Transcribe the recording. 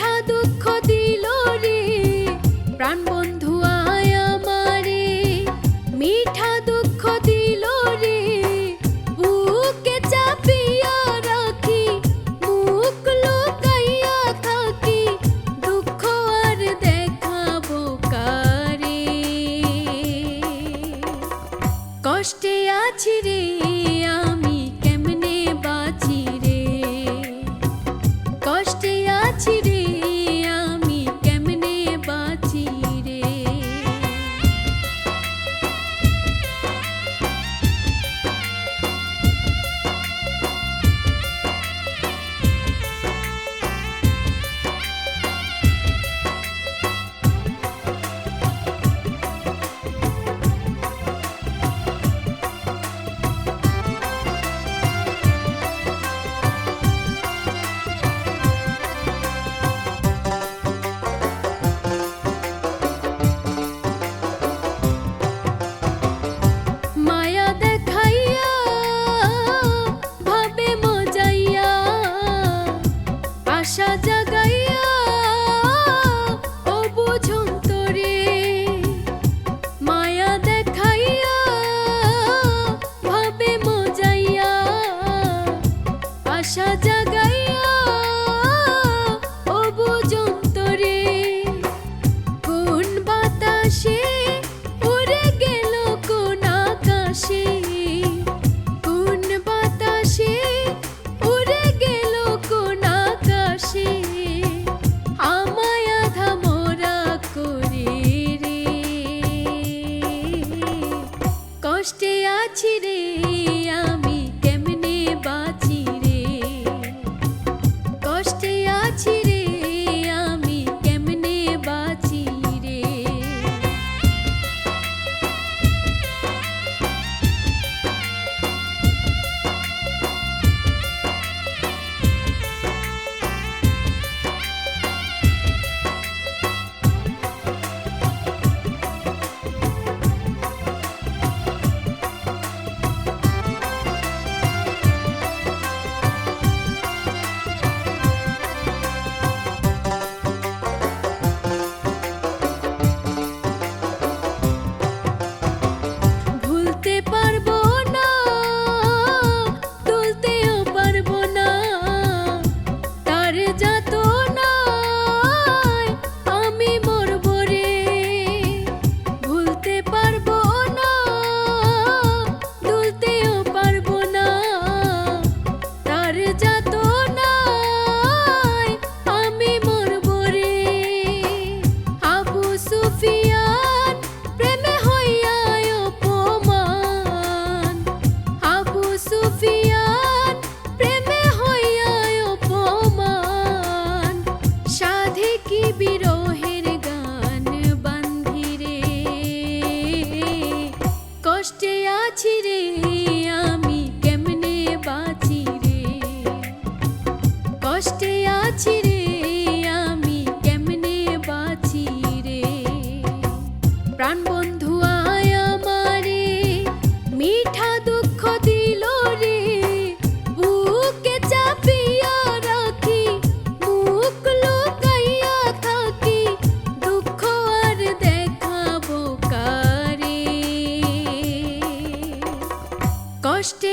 মিঠা দুঃখ দিল রে প্রাণ বন্ধু আয় আমারে, মিঠা দুঃখ দিল রে বুকে চাপিয়া রাখি, মুখ লুকাইয়া থাকি, দুঃখ আর দেখাবো কারে। কষ্টে আছি রে আমি কেমনে বাঁচি রে, কষ্টে আছি রে আমি কেমনে বাঁচি রে। মায়া দেখাইয়া ভাবে মজাইয়া, আশা জাগাইয়া ও বুঝুন তোরে। মায়া দেখাইয়া ভাবে মজাইয়া, আশা জাগাইয়া ও বুঝুন তোরে। কোন বাতাসে উড়ে গেল কোন আকাশে, কোন বাতাসে উড়ে গেল কোন আকাশে, আমায় আধা মোরা করে রে। কষ্টে আছি রে আমি কেমনে বাঁচি রে, কষ্টে আছি রে আমি কেমনে বাঁচি রে। ভুলতে পারবো না, তুলতেও পারবো না, তার যাতনায় আমি মরবো রে। ভুলতে পারবো না, তুলতেও পারবো না, তার যাতনায় আমি মরবো রে। আবু সুফিয়ান প্রেমে হইয়া অপমান, আবু সুফিয়ান প্রেমে হইয়া অপমান, সাধে কি বিরহের গান বান্ধি রে। কষ্টে আছি রে আমি কেমনে বাঁচি রে, কষ্টে আছি রে আমি কেমনে বাঁচি রে। প্রাণ বন্ধু আয় আমারে, মিঠা দুঃখ দিল রে বুকে চাপিয়া রাখি, মুখ লুকাইয়া থাকি, দুঃখ আর দেখাবো কারে। কষ্টে